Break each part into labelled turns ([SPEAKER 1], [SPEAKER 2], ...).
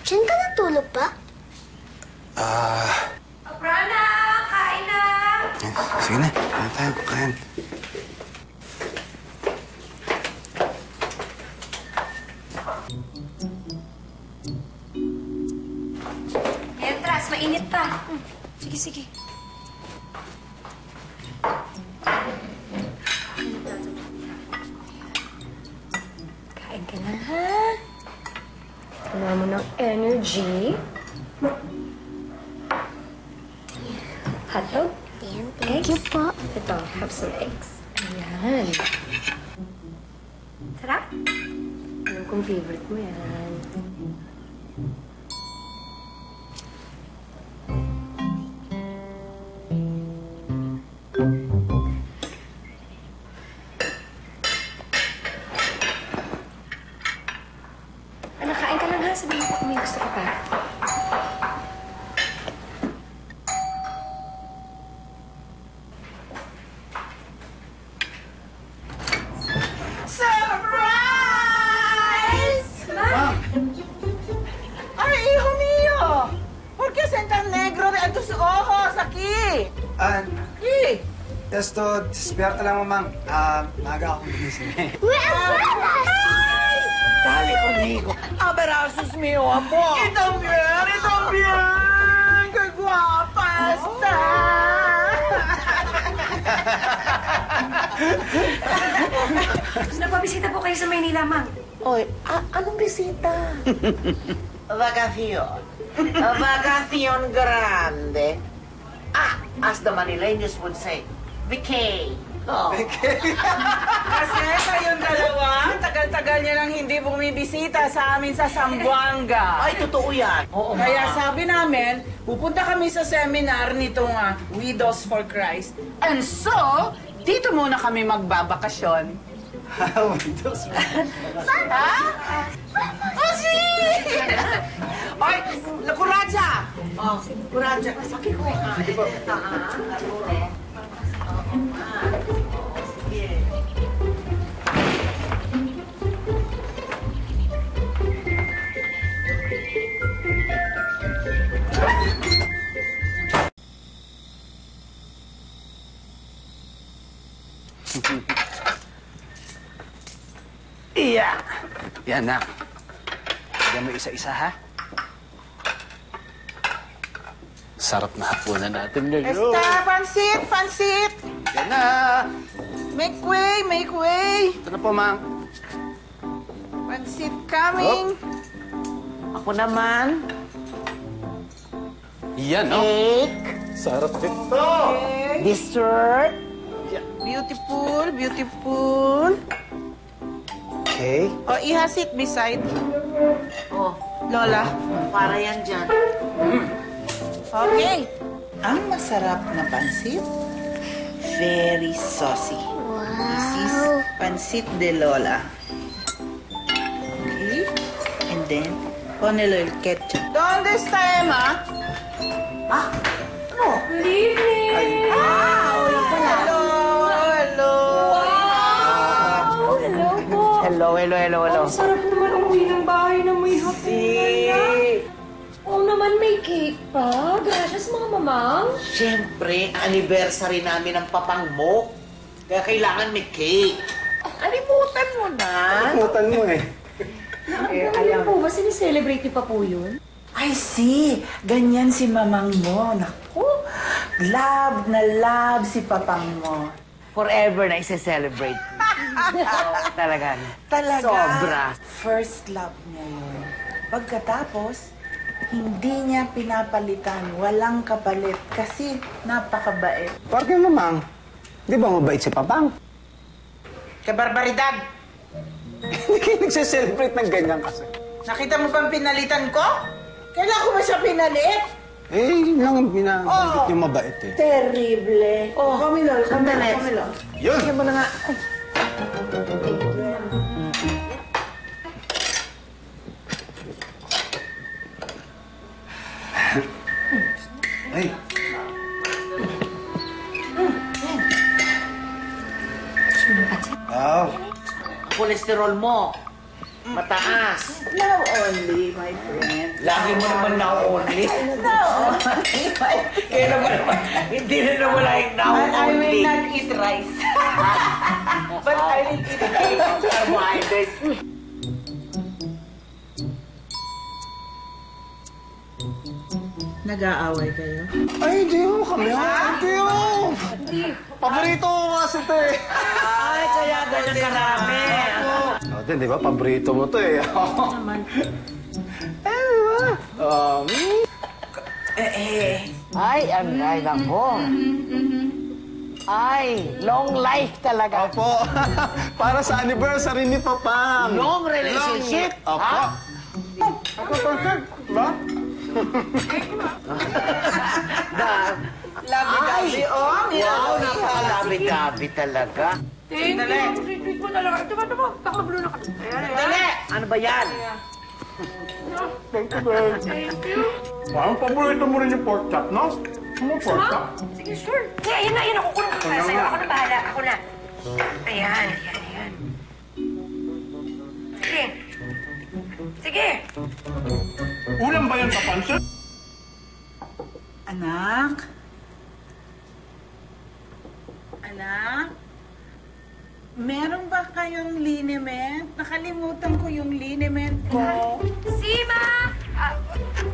[SPEAKER 1] Diyan ka natulog pa?
[SPEAKER 2] Brana, kain na!
[SPEAKER 3] Sige na, kain tayo, kain.
[SPEAKER 2] Entras, mainit pa. Sige, sige. Kain ka na, ha? Kailangan mo ng energy. Hotdog?
[SPEAKER 1] Thank you po.
[SPEAKER 2] Ito, have some eggs. Ayan. Sarap? Alam kong favorite mo yan. Anak, kain ka lang ha. Sabihin ko kung may gusto ka pa.
[SPEAKER 4] ¡Ay, hijo mío! ¿Por qué son tan negros de tus ojos aquí? ¿Qué?
[SPEAKER 3] Esto, despierta lang, mamang. Maaga akong gumising.
[SPEAKER 4] Dale conmigo. Abrazos, mi amor. Y también. ¡Qué guapa está!
[SPEAKER 2] Nagpabisita po kayo sa Maynila, ma'am.
[SPEAKER 4] Oy, anong bisita? Vacación. Vacación grande. As the Manileños would say, vacay. Oh. Kasi kayong dalawa, tagal-tagal niya lang hindi bumibisita sa amin sa Zamboanga. Ay, totoo yan. Oo, kaya sabi namin, pupunta kami sa seminar nitong Widows for Christ. And so, dito muna kami magbabakasyon.
[SPEAKER 3] Widows.
[SPEAKER 4] Ha? Oh, si! Oy, Kuraja! Oh, Kuraja. Sakit ko. Sige po.
[SPEAKER 3] Iya! Yan na. Lagyan mo isa-isa, ha? Sarap na hapunan natin ngayon.
[SPEAKER 4] Pansit! Pansit!
[SPEAKER 3] Yan na!
[SPEAKER 4] Make way! Make way!
[SPEAKER 3] Ito na po, Mang.
[SPEAKER 4] Pansit coming! Ako naman.
[SPEAKER 3] Yan, no?
[SPEAKER 4] Cake!
[SPEAKER 3] Sarap ito!
[SPEAKER 4] Dessert! Beautiful, beautiful.
[SPEAKER 3] Okay.
[SPEAKER 4] Oh, Iha, sit beside. Oh, Lola, para yan dyan. Okay. Ang masarap na pansit, very saucy. This is pansit de Lola. Okay. And then, ponelo el ketchup. ¿Dónde está Emma? No.
[SPEAKER 2] Good evening!
[SPEAKER 4] Hola pala. Hello.
[SPEAKER 2] Hello po.
[SPEAKER 4] Hello.
[SPEAKER 2] Ang sarap naman umuwi ng bahay na may hapunan. Oo naman, may cake pa. Gracias, mga mamang.
[SPEAKER 4] Siyempre, anniversary namin ng papang mo. Kaya kailangan may cake. Alimutan mo na.
[SPEAKER 3] Kumutan mo, eh.
[SPEAKER 2] Alam po ba, sineselebrate niyo pa po yun?
[SPEAKER 4] I see. Ganyan si mamang mo. Naku, love na love si papang mo.
[SPEAKER 5] Forever na isi-celebrate. Talaga.
[SPEAKER 4] Talaga.
[SPEAKER 5] Sobra.
[SPEAKER 4] First love niya yun. Pagkatapos, hindi niya pinapalitan. Walang kapalit. Kasi napakabait.
[SPEAKER 3] Porque, Mamang, di ba mabait si Papang?
[SPEAKER 4] Kabarbaridad!
[SPEAKER 3] Hindi kayo nagse-celebrate ng ganyan kasi.
[SPEAKER 4] Nakita mo bang pinalitan ko? Kailan ko ba siya pinalit?
[SPEAKER 3] Eh, yun lang ang binabanggit niyo mabait, eh.
[SPEAKER 4] Terrible. Oh, Camilo.
[SPEAKER 3] Yun!
[SPEAKER 4] Sige mo na nga.
[SPEAKER 3] Ay! Wow!
[SPEAKER 4] Kolesterol mo. Mataas.
[SPEAKER 6] Now only, my friend.
[SPEAKER 4] Lagi mo naman now only.
[SPEAKER 6] Now only, my friend.
[SPEAKER 4] Kaya naman, hindi na nawala yung now
[SPEAKER 6] And I will
[SPEAKER 4] only.
[SPEAKER 6] not eat rice. But I will eat cake.
[SPEAKER 4] Carbohydrates.
[SPEAKER 6] Nag-aaway kayo?
[SPEAKER 3] Ay, hindi mo kami. Hindi mo. Paborito ko kasi ito eh.
[SPEAKER 4] Ay, kaya ganyan karami.
[SPEAKER 3] Oh, din, di ba? Paborito mo to eh.
[SPEAKER 6] Naman.
[SPEAKER 3] Eh, di ba?
[SPEAKER 5] Ay, ay, nako. Ay, long life talaga.
[SPEAKER 3] Opo. Para sa anniversary ni Papa.
[SPEAKER 5] Long relationship.
[SPEAKER 3] Opo. Ako perfect, ba?
[SPEAKER 6] Labi-dabi, oh.
[SPEAKER 5] Wow, napakalabi-dabi talaga.
[SPEAKER 2] Thank you. Treat mo talaga. Diba? Baka magulo na ka. Ayan.
[SPEAKER 4] Dali! Ano ba yan?
[SPEAKER 3] Thank you, babe.
[SPEAKER 2] Thank you.
[SPEAKER 3] Parang paborito mo rin yung pork chop, no? Ano pork chop?
[SPEAKER 2] Sige, sure. Ayan na. Ako kulang ko na sa'yo. Ako na bahala. Ako na. Ayan. Sige. Sige.
[SPEAKER 3] Ulam ba yan kapansin?
[SPEAKER 6] Anak? Anak? Meron ba kayong liniment? Nakalimutan ko yung liniment ko.
[SPEAKER 2] Sima!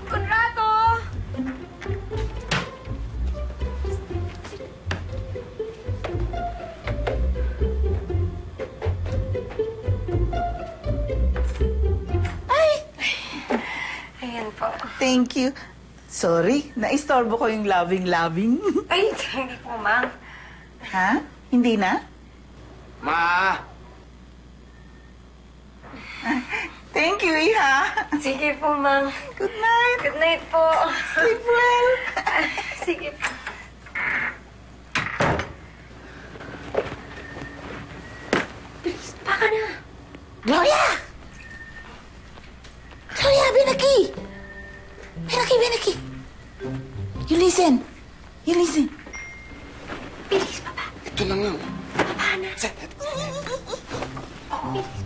[SPEAKER 2] Conrado! Ayan po.
[SPEAKER 6] Thank you. Sorry, naistorbo ko yung loving-loving.
[SPEAKER 2] Ay, hindi po, ma'am.
[SPEAKER 6] Ha? Hindi na?
[SPEAKER 3] Ma!
[SPEAKER 6] Thank you, Iha.
[SPEAKER 2] Sige po, ma'am.
[SPEAKER 6] Good night.
[SPEAKER 2] Good night po.
[SPEAKER 6] Sleep well.
[SPEAKER 2] Sige po. Baka na.
[SPEAKER 1] Gloria! Gloria, ven aquí! Ven aquí, ven aquí. You listen. You listen.
[SPEAKER 2] Bilis, papa.
[SPEAKER 3] Ito lang yan.
[SPEAKER 2] Papa na.
[SPEAKER 3] Set.
[SPEAKER 2] Bilis.